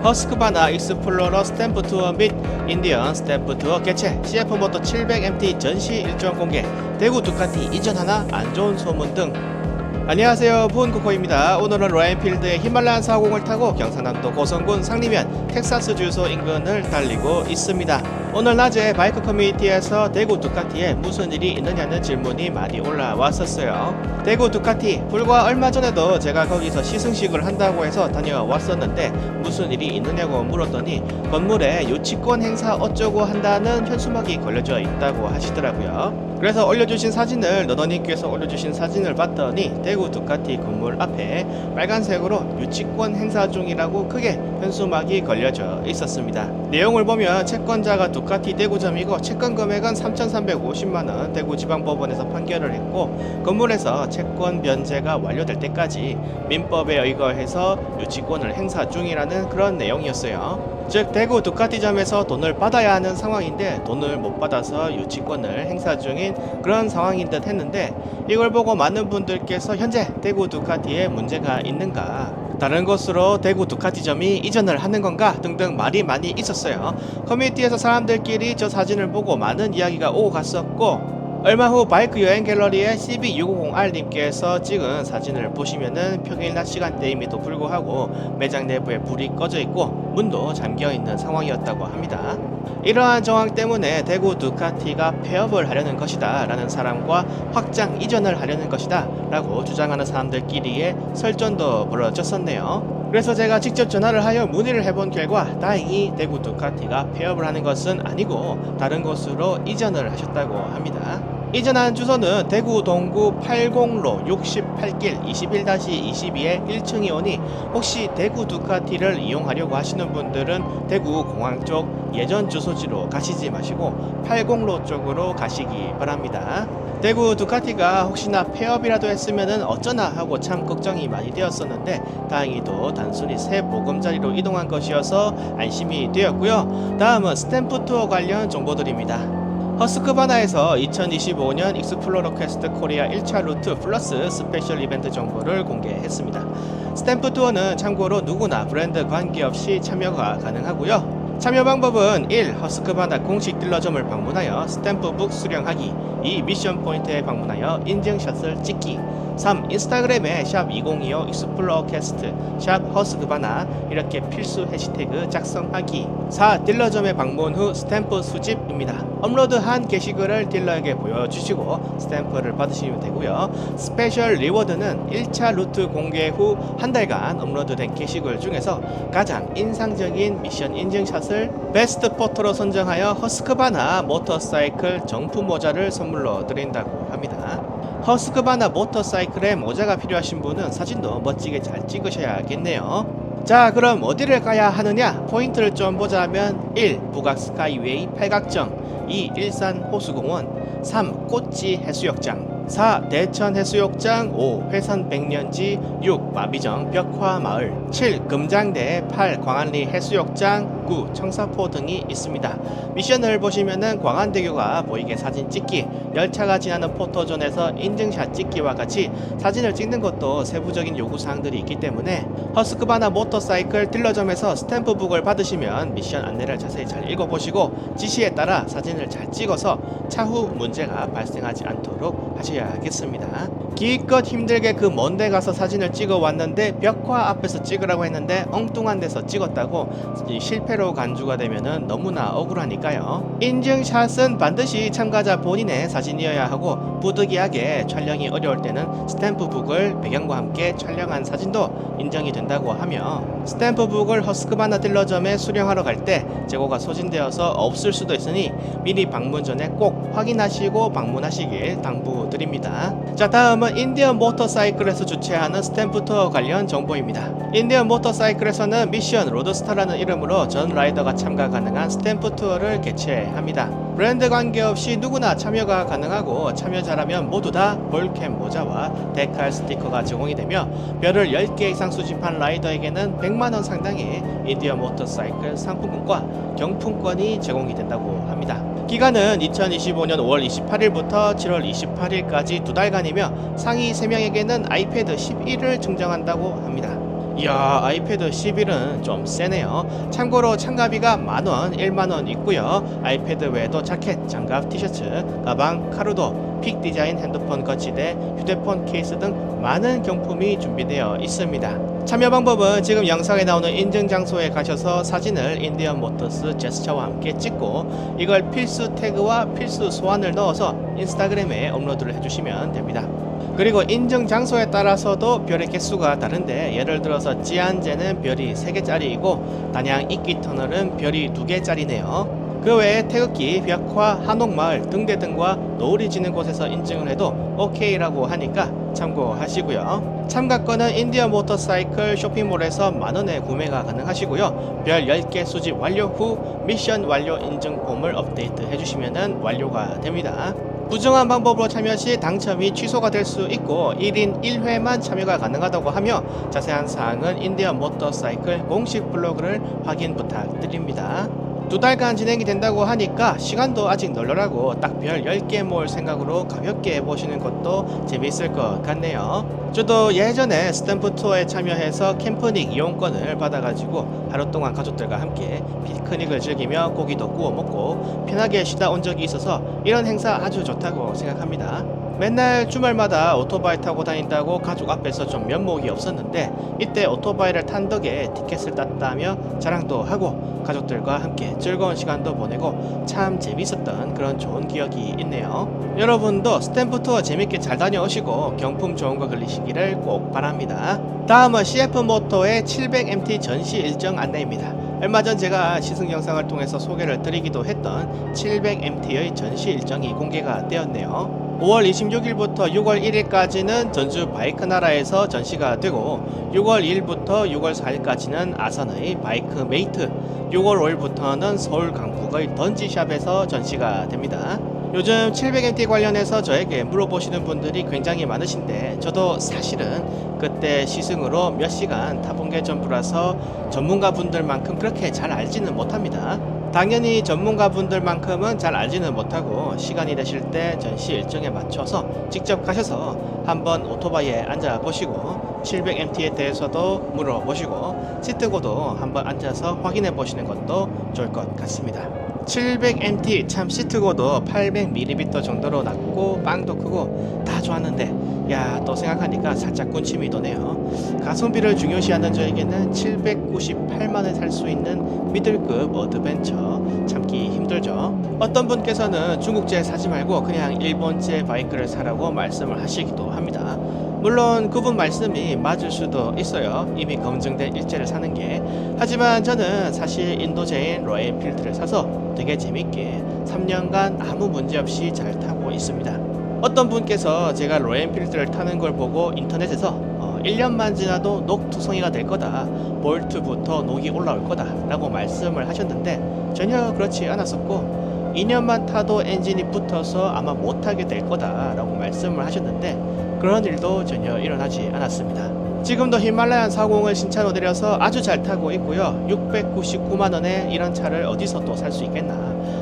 허스크바나 익스플로러 스탬프 투어 및 인디언 스탬프 투어 개최, CF모터 700MT 전시 일정 공개, 대구 두카티 이전 하나 안 좋은 소문 등. 안녕하세요, 푸운코코입니다. 오늘은 로얄필드의 히말라얀 40을 타고 경상남도 고성군 상리면 텍사스 주유소 인근을 달리고 있습니다. 오늘 낮에 바이크 커뮤니티에서 대구 두카티에 무슨 일이 있느냐는 질문이 많이 올라왔었어요. 대구 두카티, 불과 얼마 전에도 제가 거기서 시승식을 한다고 해서 다녀왔었는데 무슨 일이 있느냐고 물었더니 건물에 유치권 행사 어쩌고 한다는 현수막이 걸려져 있다고 하시더라고요. 그래서 올려주신 사진을, 너더님께서 올려주신 사진을 봤더니 대구 두카티 건물 앞에 빨간색으로 유치권 행사 중이라고 크게 현수막이 걸려져 있었습니다. 내용을 보면 채권자가 두카티 대구점이고 채권 금액은 3,350만원 대구지방법원에서 판결을 했고, 건물에서 채권 변제가 완료될 때까지 민법에 의거해서 유치권을 행사 중이라는 그런 내용이었어요. 즉 대구 두카티점에서 돈을 받아야 하는 상황인데 돈을 못 받아서 유치권을 행사 중인 그런 상황인 듯 했는데, 이걸 보고 많은 분들께서 현재 대구 두카티에 문제가 있는가, 다른 곳으로 대구 두카티점이 이전을 하는 건가 등등 말이 많이 있었어요. 커뮤니티에서 사람들끼리 저 사진을 보고 많은 이야기가 오고 갔었고, 얼마 후 바이크 여행 갤러리에 CB650R님께서 찍은 사진을 보시면은 평일 낮 시간대임에도 불구하고 매장 내부에 불이 꺼져 있고 문도 잠겨 있는 상황이었다고 합니다. 이러한 정황 때문에 대구 두카티가 폐업을 하려는 것이다 라는 사람과 확장 이전을 하려는 것이다 라고 주장하는 사람들끼리의 설전도 벌어졌었네요. 그래서 제가 직접 전화를 하여 문의를 해본 결과 다행히 대구 두카티가 폐업을 하는 것은 아니고 다른 곳으로 이전을 하셨다고 합니다. 이전한 주소는 대구 동구 80로 68길 21-22의 1층이 오니 혹시 대구 두카티를 이용하려고 하시는 분들은 대구 공항 쪽 예전 주소지로 가시지 마시고 80로 쪽으로 가시기 바랍니다. 대구 두카티가 혹시나 폐업이라도 했으면은 어쩌나 하고 참 걱정이 많이 되었었는데 다행히도 단순히 새 보금자리로 이동한 것이어서 안심이 되었고요. 다음은 스탬프 투어 관련 정보들입니다. 허스크바나에서 2025년 익스플로러 퀘스트 코리아 1차 루트 플러스 스페셜 이벤트 정보를 공개했습니다. 스탬프 투어는 참고로 누구나 브랜드 관계없이 참여가 가능하고요. 참여 방법은 1. 허스크바나 공식 딜러점을 방문하여 스탬프북 수령하기. 2. 미션 포인트에 방문하여 인증샷을 찍기. 3. 인스타그램에 샵 2025 익스플로어 퀘스트 샵 허스크바나 이렇게 필수 해시태그 작성하기. 4. 딜러점에 방문 후 스탬프 수집입니다. 업로드한 게시글을 딜러에게 보여주시고 스탬프를 받으시면 되고요. 스페셜 리워드는 1차 루트 공개 후 한 달간 업로드된 게시글 중에서 가장 인상적인 미션 인증샷을 베스트 포토로 선정하여 허스크바나 모터사이클 정품 모자를 선물로 드린다고 합니다. 허스크바나 모터사이클에 모자가 필요하신 분은 사진도 멋지게 잘 찍으셔야겠네요. 자, 그럼 어디를 가야 하느냐? 포인트를 좀 보자면 1. 북악 스카이웨이 팔각정, 2. 일산 호수공원, 3. 꽃지 해수욕장, 4. 대천 해수욕장, 5. 회산 백년지, 6. 마비정 벽화마을, 7. 금장대, 8. 광안리 해수욕장, 9. 청사포 등이 있습니다. 미션을 보시면은 광안대교가 보이게 사진 찍기, 열차가 지나는 포토존에서 인증샷 찍기와 같이 사진을 찍는 것도 세부적인 요구사항들이 있기 때문에 허스크바나 모터사이클 딜러점에서 스탬프북을 받으시면 미션 안내를 자세히 잘 읽어보시고 지시에 따라 사진을 잘 찍어서 차후 문제가 발생하지 않도록 하셔야겠습니다. 기껏 힘들게 그 먼데 가서 사진을 찍어 왔는데 벽화 앞에서 찍으라고 했는데 엉뚱한 데서 찍었다고 실패로 간주가 되면은 너무나 억울하니까요. 인증샷은 반드시 참가자 본인의 사진이어야 하고 부득이하게 촬영이 어려울 때는 스탬프북을 배경과 함께 촬영한 사진도 인정이 된다고 하며, 스탬프북을 허스크바나 딜러점에 수령하러 갈 때 재고가 소진되어서 없을 수도 있으니 미리 방문 전에 꼭 확인하시고 방문하시길 당부드립니다. 자, 다음은 인디언 모터사이클에서 주최하는 스탬프 투어 관련 정보입니다. 인디언 모터사이클에서는 미션 로드스타라는 이름으로 전 라이더가 참가 가능한 스탬프 투어를 개최합니다. 브랜드 관계없이 누구나 참여가 가능하고 참여자라면 모두 다 볼캠 모자와 데칼 스티커가 제공이 되며 별을 10개 이상 수집한 라이더에게는 100만원 상당의 인디언 모터사이클 상품권과 경품권이 제공이 된다고 합니다. 기간은 2025년 5월 28일부터 7월 28일까지 2달간이며 상위 3명에게는 아이패드 11을 증정한다고 합니다. 이야, 아이패드 11은 좀 세네요. 참고로 참가비가 만원, 1만원 있고요. 아이패드 외에도 자켓, 장갑, 티셔츠, 가방, 카루도, 픽 디자인 핸드폰 거치대, 휴대폰 케이스 등 많은 경품이 준비되어 있습니다. 참여 방법은 지금 영상에 나오는 인증 장소에 가셔서 사진을 인디언 모터스 제스처와 함께 찍고 이걸 필수 태그와 필수 소환을 넣어서 인스타그램에 업로드를 해주시면 됩니다. 그리고 인증 장소에 따라서도 별의 개수가 다른데, 예를 들어서 지안제는 별이 3개짜리이고 단양 이끼 터널은 별이 2개짜리네요. 그 외에 태극기, 벽화, 한옥마을, 등대 등과 노을이 지는 곳에서 인증을 해도 OK라고 하니까 참고하시고요. 참가권은 인디언 모터사이클 쇼핑몰에서 만원에 구매가 가능하시고요. 별 10개 수집 완료 후 미션 완료 인증 폼을 업데이트 해주시면 완료가 됩니다. 부정한 방법으로 참여 시 당첨이 취소가 될 수 있고 1인 1회만 참여가 가능하다고 하며, 자세한 사항은 인디언 모터사이클 공식 블로그를 확인 부탁드립니다. 2달간 진행이 된다고 하니까 시간도 아직 널널하고 딱 별 10개 모을 생각으로 가볍게 해보시는 것도 재미있을 것 같네요. 저도 예전에 스탬프 투어에 참여해서 캠프닉 이용권을 받아가지고 하루 동안 가족들과 함께 피크닉을 즐기며 고기도 구워 먹고 편하게 쉬다 온 적이 있어서 이런 행사 아주 좋다고 생각합니다. 맨날 주말마다 오토바이 타고 다닌다고 가족 앞에서 좀 면목이 없었는데, 이때 오토바이를 탄 덕에 티켓을 땄다며 자랑도 하고 가족들과 함께 즐거운 시간도 보내고 참 재밌었던 그런 좋은 기억이 있네요. 여러분도 스탬프 투어 재밌게 잘 다녀오시고 경품 좋은 거 걸리시기를 꼭 바랍니다. 다음은 CF 모터의 700MT 전시 일정 안내입니다. 얼마 전 제가 시승 영상을 통해서 소개를 드리기도 했던 700MT의 전시 일정이 공개가 되었네요. 5월 26일부터 6월 1일까지는 전주 바이크 나라에서 전시가 되고, 6월 2일부터 6월 4일까지는 아산의 바이크 메이트, 6월 5일부터는 서울 강북의 던지샵에서 전시가 됩니다. 요즘 700MT 관련해서 저에게 물어보시는 분들이 굉장히 많으신데, 저도 사실은 그때 시승으로 몇 시간 타본 게 전부라서 전문가 분들만큼 그렇게 잘 알지는 못합니다. 당연히 전문가 분들만큼은 잘 알지는 못하고 시간이 되실 때 전시 일정에 맞춰서 직접 가셔서 한번 오토바이에 앉아 보시고 700MT에 대해서도 물어보시고 시트고도 한번 앉아서 확인해 보시는 것도 좋을 것 같습니다. 700MT 참 시트고도 800mm 정도로 낮고 빵도 크고 다 좋았는데, 야, 또 생각하니까 살짝 군침이 도네요. 가성비를 중요시하는 저에게는 798만원에 살 수 있는 미들급 어드벤처 참기 힘들죠. 어떤 분께서는 중국제 사지 말고 그냥 일본제 바이크를 사라고 말씀을 하시기도 합니다. 물론 그분 말씀이 맞을 수도 있어요. 이미 검증된 일제를 사는 게. 하지만 저는 사실 인도제인 로얄필드를 사서 되게 재밌게 3년간 아무 문제 없이 잘 타고 있습니다. 어떤 분께서 제가 로얄필드를 타는 걸 보고 인터넷에서 1년만 지나도 녹투성이가 될 거다, 볼트부터 녹이 올라올 거다 라고 말씀을 하셨는데, 전혀 그렇지 않았었고 2년만 타도 엔진이 붙어서 아마 못타게 될 거다 라고 말씀을 하셨는데, 그런 일도 전혀 일어나지 않았습니다. 지금도 히말라얀 40을 신차로 들여서 아주 잘 타고 있고요. 699만원에 이런 차를 어디서 또 살 수 있겠나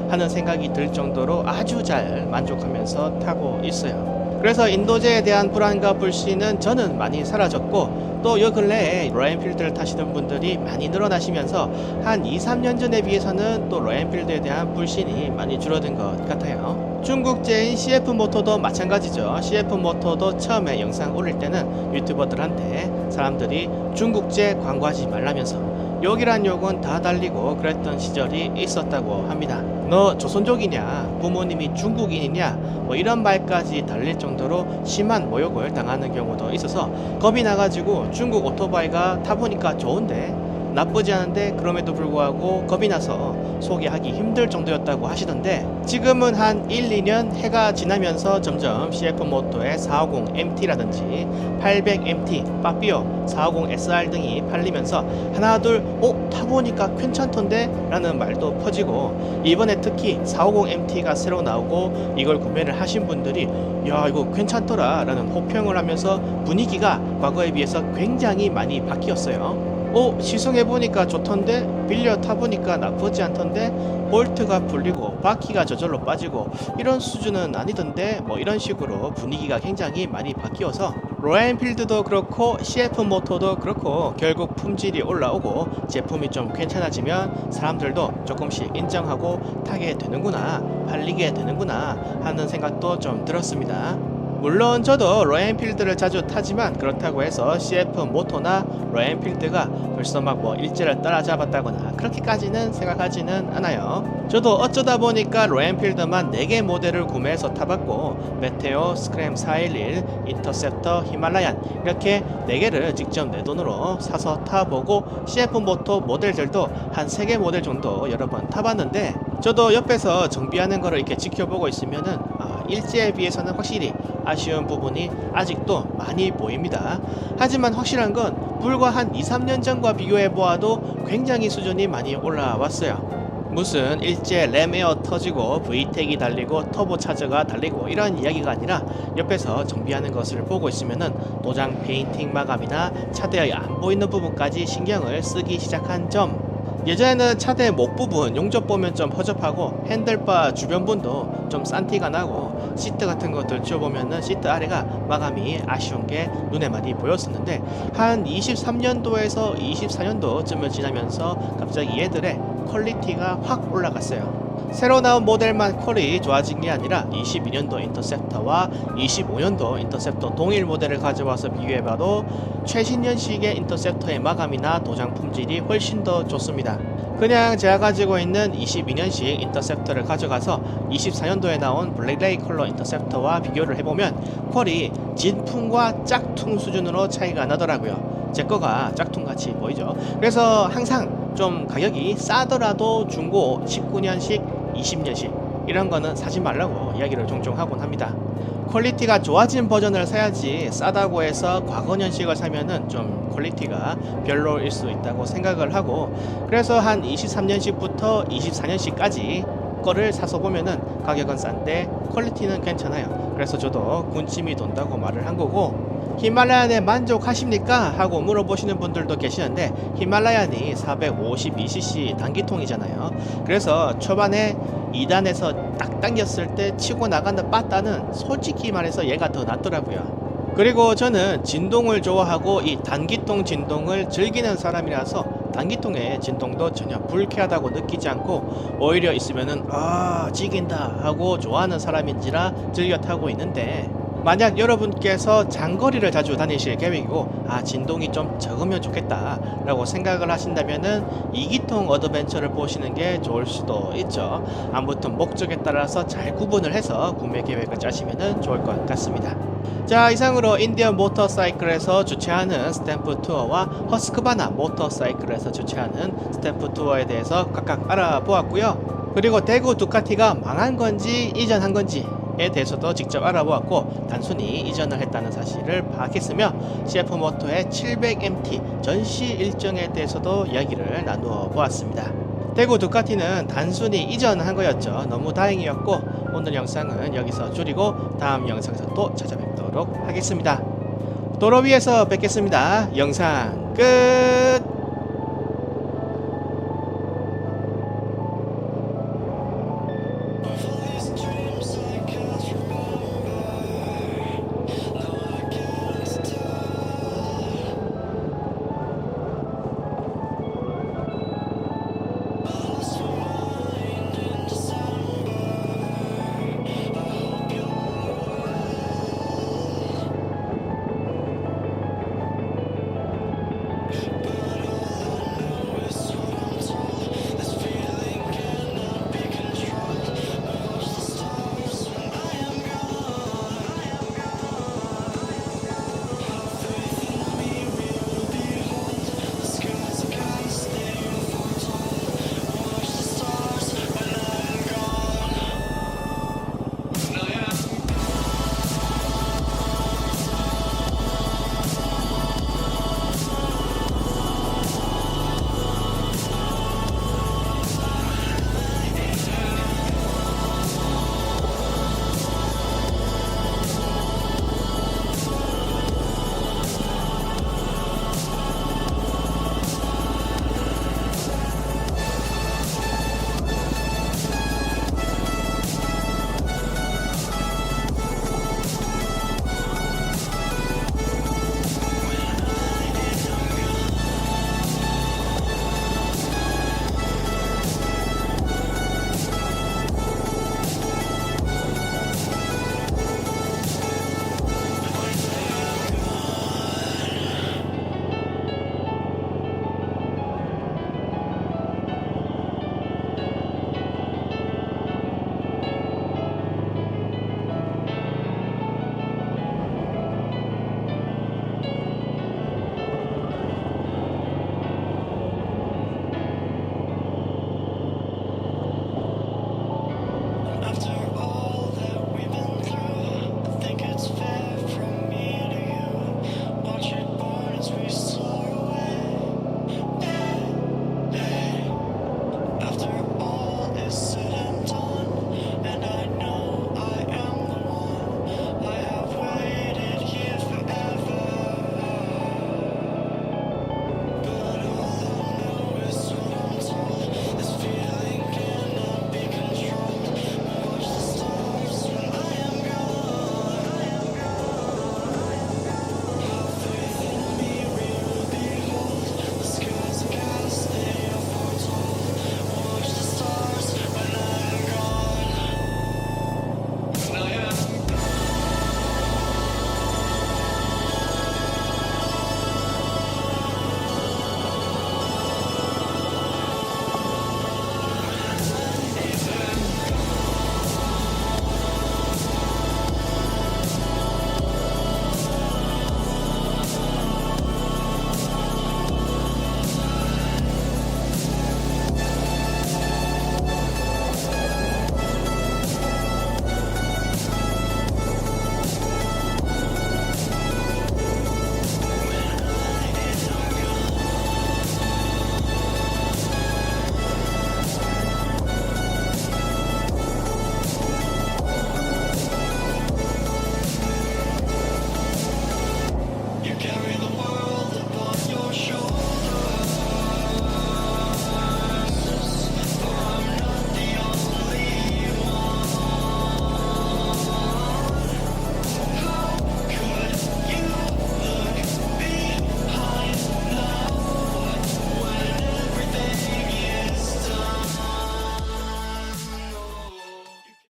하는 생각이 들 정도로 아주 잘 만족하면서 타고 있어요. 그래서 인도제에 대한 불안과 불신은 저는 많이 사라졌고, 또 요 근래에 로얄필드를 타시는 분들이 많이 늘어나시면서 한 2-3년 전에 비해서는 또 로얄필드에 대한 불신이 많이 줄어든 것 같아요. 중국제인 CF 모터도 마찬가지죠. CF 모터도 처음에 영상 올릴 때는 유튜버들한테 사람들이 중국제 광고하지 말라면서 욕이란 욕은 다 달리고 그랬던 시절이 있었다고 합니다. 너 조선족이냐? 부모님이 중국인이냐? 뭐 이런 말까지 달릴 정도로 심한 모욕을 당하는 경우도 있어서 겁이 나가지고 중국 오토바이가 타보니까 좋은데, 나쁘지 않은데 그럼에도 불구하고 겁이 나서 소개하기 힘들 정도였다고 하시던데, 지금은 한 1-2년 해가 지나면서 점점 CF 모터의 450MT라든지 800MT, 빠삐오, 450SR 등이 팔리면서 하나둘 타보니까 괜찮던데 라는 말도 퍼지고, 이번에 특히 450MT가 새로 나오고 이걸 구매를 하신 분들이 야, 이거 괜찮더라 라는 호평을 하면서 분위기가 과거에 비해서 굉장히 많이 바뀌었어요. 시승해보니까 좋던데, 빌려 타보니까 나쁘지 않던데, 볼트가 풀리고 바퀴가 저절로 빠지고 이런 수준은 아니던데, 뭐 이런 식으로 분위기가 굉장히 많이 바뀌어서 로얄엔필드도 그렇고 CF 모터도 그렇고 결국 품질이 올라오고 제품이 좀 괜찮아지면 사람들도 조금씩 인정하고 타게 되는구나, 팔리게 되는구나 하는 생각도 좀 들었습니다. 물론 저도 로얄엔필드를 자주 타지만 그렇다고 해서 CF 모터나 로얄엔필드가 벌써 막 뭐 일제를 따라잡았다거나 그렇게까지는 생각하지는 않아요. 저도 어쩌다 보니까 로얄엔필드만 4개 모델을 구매해서 타봤고 메테오, 스크램 411, 인터셉터, 히말라얀 이렇게 4개를 직접 내 돈으로 사서 타보고 CF 모터 모델들도 한 3개 모델 정도 여러 번 타봤는데 저도 옆에서 정비하는 거를 이렇게 지켜보고 있으면은 일제에 비해서는 확실히 아쉬운 부분이 아직도 많이 보입니다. 하지만 확실한 건 불과 한 2-3년 전과 비교해 보아도 굉장히 수준이 많이 올라왔어요. 무슨 일제 램에어 터지고 VTEC이 달리고 터보차저가 달리고 이런 이야기가 아니라 옆에서 정비하는 것을 보고 있으면은 도장 페인팅 마감이나 차대의 안 보이는 부분까지 신경을 쓰기 시작한 점, 예전에는 차대 목 부분 용접 보면 좀 허접하고 핸들바 주변 부분도 좀 싼 티가 나고 시트 같은 거 들춰보면은 시트 아래가 마감이 아쉬운 게 눈에 많이 보였었는데 한 23년도에서 24년도쯤을 지나면서 갑자기 얘들의 퀄리티가 확 올라갔어요. 새로 나온 모델만 퀄이 좋아진 게 아니라 22년도 인터셉터와 25년도 인터셉터 동일 모델을 가져와서 비교해봐도 최신 년식의 인터셉터의 마감이나 도장 품질이 훨씬 더 좋습니다. 그냥 제가 가지고 있는 22년식 인터셉터를 가져가서 24년도에 나온 블랙레이 컬러 인터셉터와 비교를 해보면 퀄이 진품과 짝퉁 수준으로 차이가 나더라고요. 제 거가 짝퉁같이 보이죠. 그래서 항상 좀 가격이 싸더라도 중고 19년식 20년식 이런 거는 사지 말라고 이야기를 종종 하곤 합니다. 퀄리티가 좋아진 버전을 사야지 싸다고 해서 과거년식을 사면은 좀 퀄리티가 별로일 수 있다고 생각을 하고, 그래서 한 23년식부터 24년식까지 거를 사서 보면은 가격은 싼데 퀄리티는 괜찮아요. 그래서 저도 군침이 돈다고 말을 한 거고, 히말라얀에 만족하십니까? 하고 물어보시는 분들도 계시는데 히말라얀이 452cc 단기통이잖아요. 그래서 초반에 2단에서 딱 당겼을 때 치고 나가는 빠따는 솔직히 말해서 얘가 더 낫더라고요. 그리고 저는 진동을 좋아하고 이 단기통 진동을 즐기는 사람이라서 단기통의 진동도 전혀 불쾌하다고 느끼지 않고 오히려 있으면은 지긴다 하고 좋아하는 사람인지라 즐겨 타고 있는데, 만약 여러분께서 장거리를 자주 다니실 계획이고 진동이 좀 적으면 좋겠다 라고 생각을 하신다면은 2기통 어드벤처를 보시는 게 좋을 수도 있죠. 아무튼 목적에 따라서 잘 구분을 해서 구매 계획을 짜시면 좋을 것 같습니다. 자, 이상으로 인디언 모터사이클에서 주최하는 스탬프 투어와 허스크바나 모터사이클에서 주최하는 스탬프 투어에 대해서 각각 알아보았고요. 그리고 대구 두카티가 망한 건지 이전한 건지 에 대해서도 직접 알아보았고 단순히 이전을 했다는 사실을 파악했으며 CF 모터의 700MT 전시 일정에 대해서도 이야기를 나누어 보았습니다. 대구 두카티는 단순히 이전한 거였죠. 너무 다행이었고 오늘 영상은 여기서 줄이고 다음 영상에서 또 찾아뵙도록 하겠습니다. 도로 위에서 뵙겠습니다. 영상 끝.